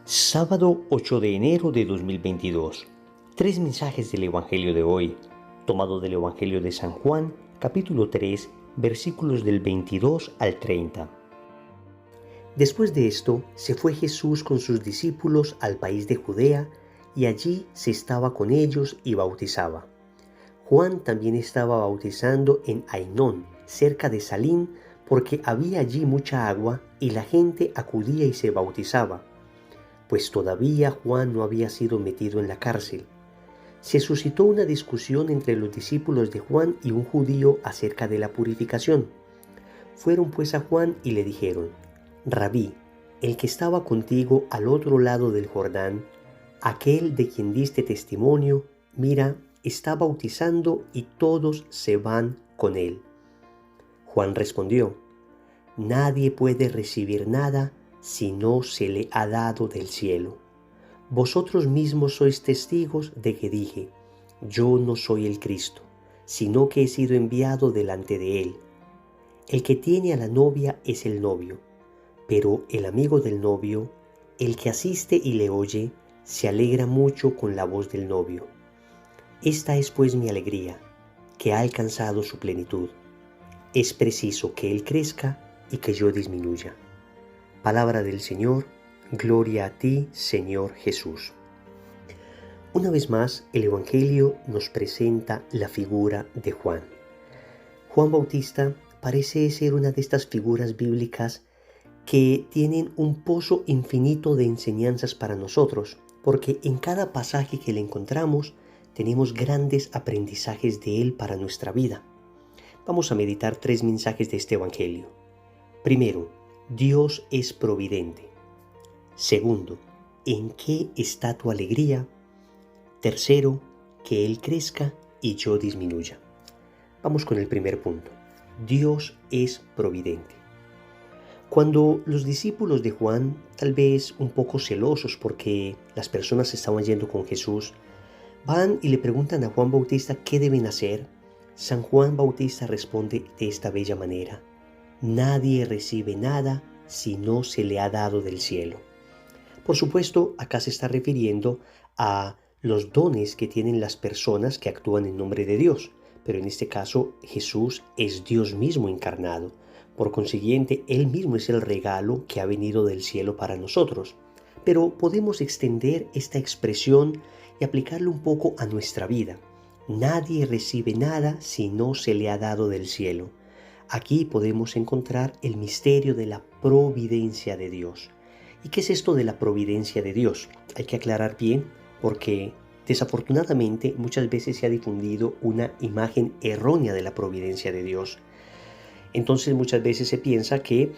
Sábado 8 de enero de 2022. Tres mensajes del Evangelio de hoy, tomado del Evangelio de San Juan, capítulo 3, versículos del 22 al 30. Después de esto, se fue Jesús con sus discípulos al país de Judea, y allí se estaba con ellos y bautizaba. Juan también estaba bautizando en Ainón, cerca de Salim, porque había allí mucha agua, y la gente acudía y se bautizaba, pues todavía Juan no había sido metido en la cárcel. Se suscitó una discusión entre los discípulos de Juan y un judío acerca de la purificación. Fueron pues a Juan y le dijeron: Rabí, el que estaba contigo al otro lado del Jordán, aquel de quien diste testimonio, mira, está bautizando y todos se van con él. Juan respondió: Nadie puede recibir nada si no se le ha dado del cielo. Vosotros mismos sois testigos de que dije: yo no soy el Cristo, sino que he sido enviado delante de él. El que tiene a la novia es el novio, pero el amigo del novio, el que asiste y le oye, se alegra mucho con la voz del novio. Esta es pues mi alegría, que ha alcanzado su plenitud. Es preciso que él crezca y que yo disminuya. Palabra del Señor, gloria a ti, Señor Jesús. Una vez más, el Evangelio nos presenta la figura de Juan. Juan Bautista parece ser una de estas figuras bíblicas que tienen un pozo infinito de enseñanzas para nosotros, porque en cada pasaje que le encontramos tenemos grandes aprendizajes de él para nuestra vida. Vamos a meditar tres mensajes de este Evangelio. Primero, Dios es providente. Segundo, ¿en qué está tu alegría? Tercero, que Él crezca y yo disminuya. Vamos con el primer punto. Dios es providente. Cuando los discípulos de Juan, tal vez un poco celosos porque las personas estaban yendo con Jesús, van y le preguntan a Juan Bautista qué deben hacer, San Juan Bautista responde de esta bella manera: Nadie recibe nada si no se le ha dado del cielo. Por supuesto, acá se está refiriendo a los dones que tienen las personas que actúan en nombre de Dios, pero en este caso Jesús es Dios mismo encarnado. Por consiguiente, Él mismo es el regalo que ha venido del cielo para nosotros. Pero podemos extender esta expresión y aplicarla un poco a nuestra vida. Nadie recibe nada si no se le ha dado del cielo. Aquí podemos encontrar el misterio de la providencia de Dios. ¿Y qué es esto de la providencia de Dios? Hay que aclarar bien, porque desafortunadamente muchas veces se ha difundido una imagen errónea de la providencia de Dios. Entonces muchas veces se piensa que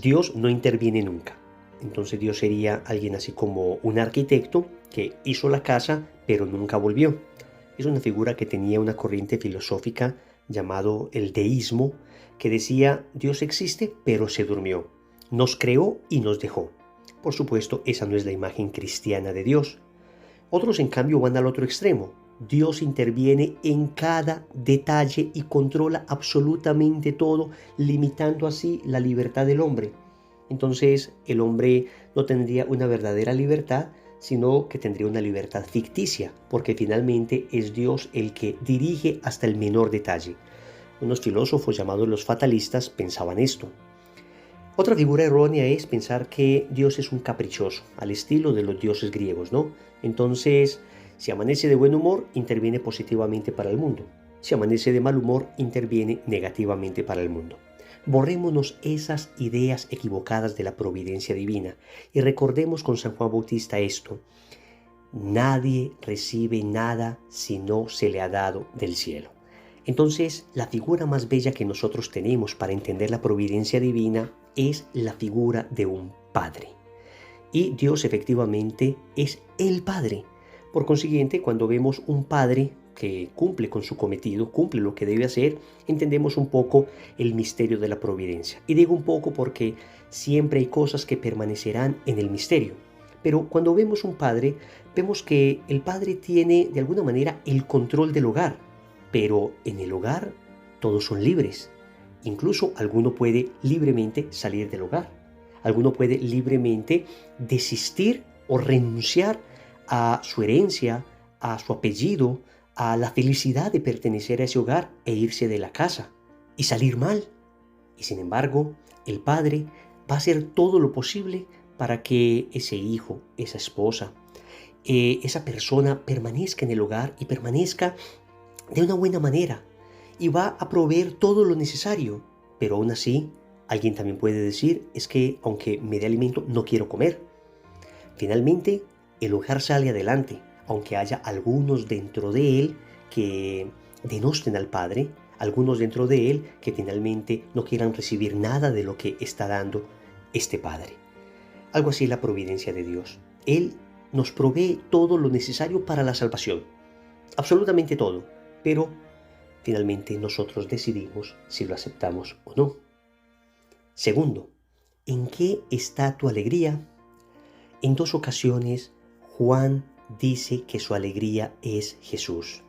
Dios no interviene nunca. Entonces Dios sería alguien así como un arquitecto que hizo la casa pero nunca volvió. Es una figura que tenía una corriente filosófica llamado el deísmo, que decía: Dios existe pero se durmió, nos creó y nos dejó. Por supuesto, esa no es la imagen cristiana de Dios. Otros en cambio van al otro extremo. Dios interviene en cada detalle y controla absolutamente todo, limitando así la libertad del hombre. Entonces el hombre no tendría una verdadera libertad, sino que tendría una libertad ficticia, porque finalmente es Dios el que dirige hasta el menor detalle. Unos filósofos llamados los fatalistas pensaban esto. Otra figura errónea es pensar que Dios es un caprichoso, al estilo de los dioses griegos, ¿no? Entonces, si amanece de buen humor, interviene positivamente para el mundo. Si amanece de mal humor, interviene negativamente para el mundo. Borrémonos esas ideas equivocadas de la providencia divina y recordemos con San Juan Bautista esto: nadie recibe nada si no se le ha dado del cielo. Entonces, la figura más bella que nosotros tenemos para entender la providencia divina es la figura de un padre. Y Dios efectivamente es el Padre. Por consiguiente, cuando vemos un padre que cumple con su cometido, cumple lo que debe hacer, entendemos un poco el misterio de la providencia. Y digo un poco porque siempre hay cosas que permanecerán en el misterio. Pero cuando vemos un padre, vemos que el padre tiene de alguna manera el control del hogar. Pero en el hogar todos son libres. Incluso alguno puede libremente salir del hogar. Alguno puede libremente desistir o renunciar a su herencia, a su apellido, a la felicidad de pertenecer a ese hogar e irse de la casa y salir mal. Y sin embargo, el padre va a hacer todo lo posible para que ese hijo, esa esposa, esa persona permanezca en el hogar y permanezca de una buena manera. Y va a proveer todo lo necesario. Pero aún así, alguien también puede decir, es que aunque me dé alimento, no quiero comer. Finalmente, el hogar sale adelante, aunque haya algunos dentro de él que denosten al padre, algunos dentro de él que finalmente no quieran recibir nada de lo que está dando este padre. Algo así es la providencia de Dios. Él nos provee todo lo necesario para la salvación, absolutamente todo, pero finalmente nosotros decidimos si lo aceptamos o no. Segundo, ¿en qué está tu alegría? En 2 ocasiones, Juan dice que su alegría es Jesús.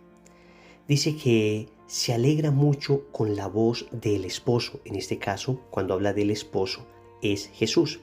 Dice que se alegra mucho con la voz del esposo. En este caso, cuando habla del esposo, es Jesús.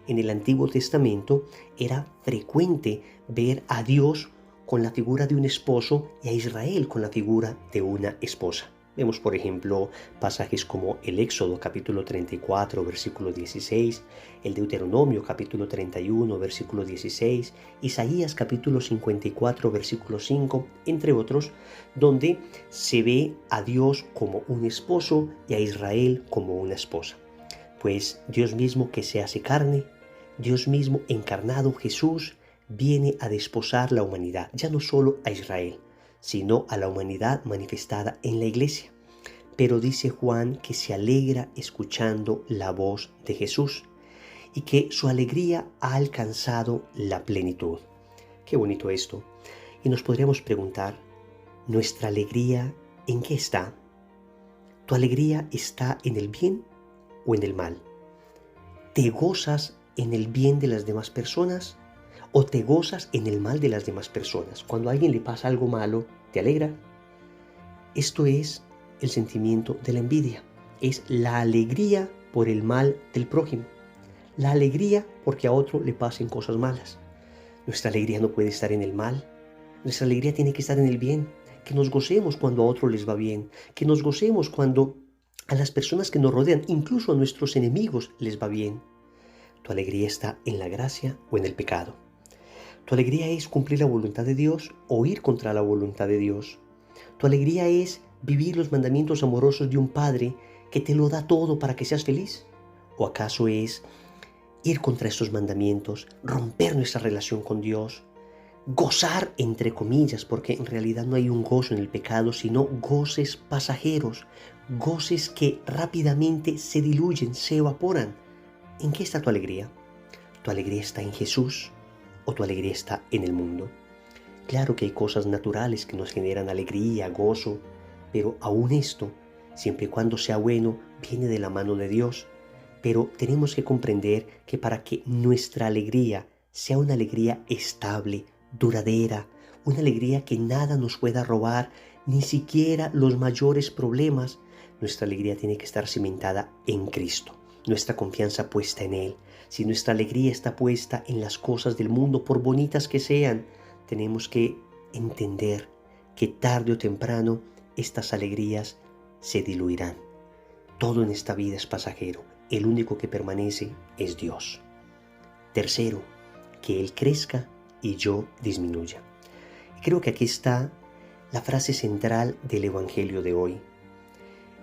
En el Antiguo Testamento era frecuente ver a Dios con la figura de un esposo y a Israel con la figura de una esposa. Vemos, por ejemplo, pasajes como el Éxodo capítulo 34, versículo 16, el Deuteronomio capítulo 31, versículo 16, Isaías capítulo 54, versículo 5, entre otros, donde se ve a Dios como un esposo y a Israel como una esposa. Pues Dios mismo que se hace carne, Dios mismo encarnado, Jesús, viene a desposar la humanidad, ya no solo a Israel, sino a la humanidad manifestada en la iglesia. Pero dice Juan que se alegra escuchando la voz de Jesús y que su alegría ha alcanzado la plenitud. Qué bonito esto. Y nos podríamos preguntar, ¿nuestra alegría en qué está? ¿Tu alegría está en el bien o en el mal? ¿Te gozas en el bien de las demás personas o te gozas en el mal de las demás personas? Cuando a alguien le pasa algo malo, ¿te alegra? Esto es el sentimiento de la envidia. Es la alegría por el mal del prójimo. La alegría porque a otro le pasen cosas malas. Nuestra alegría no puede estar en el mal. Nuestra alegría tiene que estar en el bien. Que nos gocemos cuando a otro les va bien. Que nos gocemos cuando a las personas que nos rodean, incluso a nuestros enemigos, les va bien. ¿Tu alegría está en la gracia o en el pecado? ¿Tu alegría es cumplir la voluntad de Dios o ir contra la voluntad de Dios? ¿Tu alegría es vivir los mandamientos amorosos de un Padre que te lo da todo para que seas feliz? ¿O acaso es ir contra estos mandamientos, romper nuestra relación con Dios, gozar entre comillas, porque en realidad no hay un gozo en el pecado, sino goces pasajeros, goces que rápidamente se diluyen, se evaporan? ¿En qué está tu alegría? ¿Tu alegría está en Jesús o tu alegría está en el mundo? Claro que hay cosas naturales que nos generan alegría, gozo, pero aún esto, siempre y cuando sea bueno, viene de la mano de Dios. Pero tenemos que comprender que para que nuestra alegría sea una alegría estable, duradera, una alegría que nada nos pueda robar, ni siquiera los mayores problemas, nuestra alegría tiene que estar cimentada en Cristo, nuestra confianza puesta en Él. Si nuestra alegría está puesta en las cosas del mundo, por bonitas que sean, tenemos que entender que tarde o temprano estas alegrías se diluirán. Todo en esta vida es pasajero. El único que permanece es Dios. Tercero, que Él crezca y yo disminuya. Creo que aquí está la frase central del Evangelio de hoy.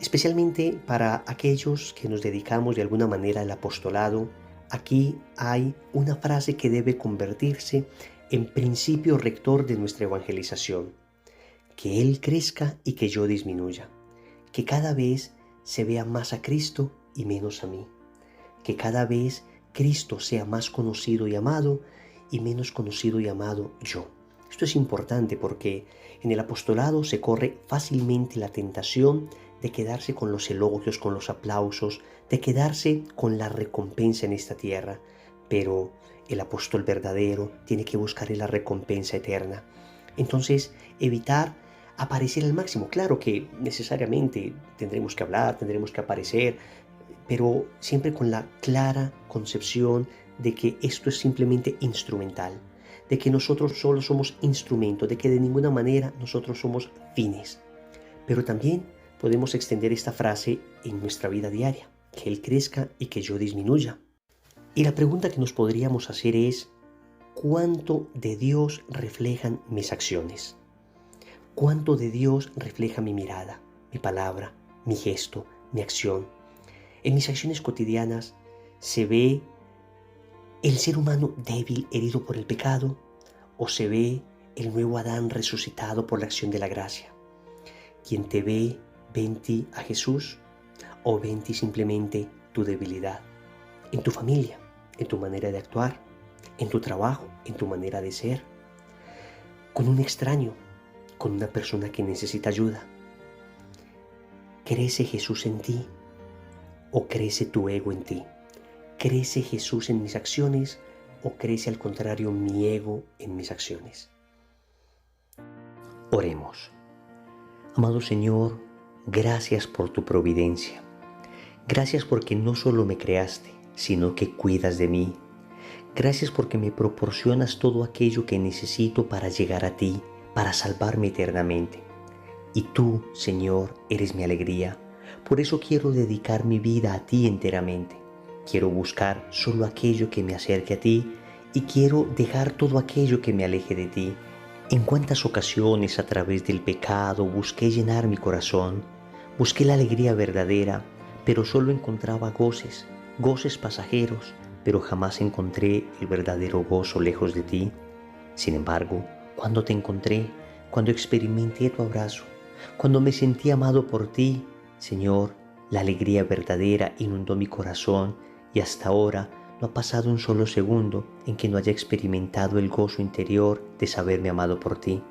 Especialmente para aquellos que nos dedicamos de alguna manera al apostolado, aquí hay una frase que debe convertirse en principio rector de nuestra evangelización. Que Él crezca y que yo disminuya. Que cada vez se vea más a Cristo y menos a mí. Que cada vez Cristo sea más conocido y amado y menos conocido y amado yo. Esto es importante porque en el apostolado se corre fácilmente la tentación de quedarse con los elogios, con los aplausos, de quedarse con la recompensa en esta tierra. Pero el apóstol verdadero tiene que buscar la recompensa eterna. Entonces, evitar aparecer al máximo. Claro que necesariamente tendremos que hablar, tendremos que aparecer, pero siempre con la clara concepción de que esto es simplemente instrumental, de que nosotros solo somos instrumentos, de que de ninguna manera nosotros somos fines. Pero también podemos extender esta frase en nuestra vida diaria, que Él crezca y que yo disminuya. Y la pregunta que nos podríamos hacer es, ¿cuánto de Dios reflejan mis acciones? ¿Cuánto de Dios refleja mi mirada, mi palabra, mi gesto, mi acción? En mis acciones cotidianas se ve el ser humano débil, herido por el pecado, o se ve el nuevo Adán resucitado por la acción de la gracia. Quien te ve en ti a Jesús, o ve en ti simplemente tu debilidad, en tu familia, en tu manera de actuar, en tu trabajo, en tu manera de ser, con un extraño, con una persona que necesita ayuda. ¿Crece Jesús en ti o crece tu ego en ti? ¿Crece Jesús en mis acciones o crece al contrario mi ego en mis acciones? Oremos. Amado Señor, gracias por tu providencia. Gracias porque no solo me creaste, sino que cuidas de mí. Gracias porque me proporcionas todo aquello que necesito para llegar a ti, para salvarme eternamente. Y tú, Señor, eres mi alegría. Por eso quiero dedicar mi vida a ti enteramente. Quiero buscar solo aquello que me acerque a ti y quiero dejar todo aquello que me aleje de ti. En cuántas ocasiones a través del pecado busqué llenar mi corazón, busqué la alegría verdadera, pero solo encontraba goces pasajeros, pero jamás encontré el verdadero gozo lejos de ti. Sin embargo, cuando te encontré, cuando experimenté tu abrazo, cuando me sentí amado por ti, Señor, la alegría verdadera inundó mi corazón y hasta ahora no ha pasado un solo segundo en que no haya experimentado el gozo interior de saberme amado por ti.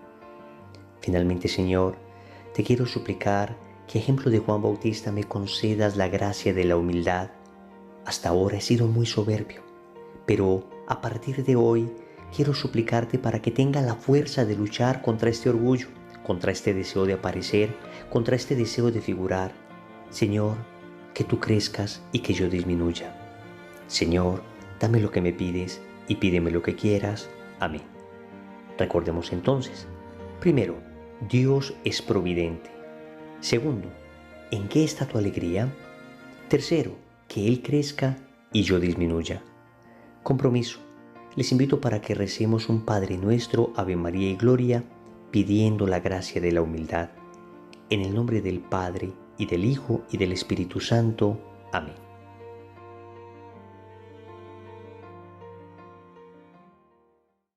Finalmente, Señor, te quiero suplicar que, ejemplo de Juan Bautista, me concedas la gracia de la humildad. Hasta ahora he sido muy soberbio, pero a partir de hoy quiero suplicarte para que tenga la fuerza de luchar contra este orgullo, contra este deseo de aparecer, contra este deseo de figurar. Señor, que tú crezcas y que yo disminuya. Señor, dame lo que me pides y pídeme lo que quieras. Amén. Recordemos entonces, primero, Dios es providente. Segundo, ¿en qué está tu alegría? Tercero, que Él crezca y yo disminuya. Compromiso. Les invito para que recemos un Padre Nuestro, Ave María y Gloria, pidiendo la gracia de la humildad. En el nombre del Padre, y del Hijo, y del Espíritu Santo. Amén.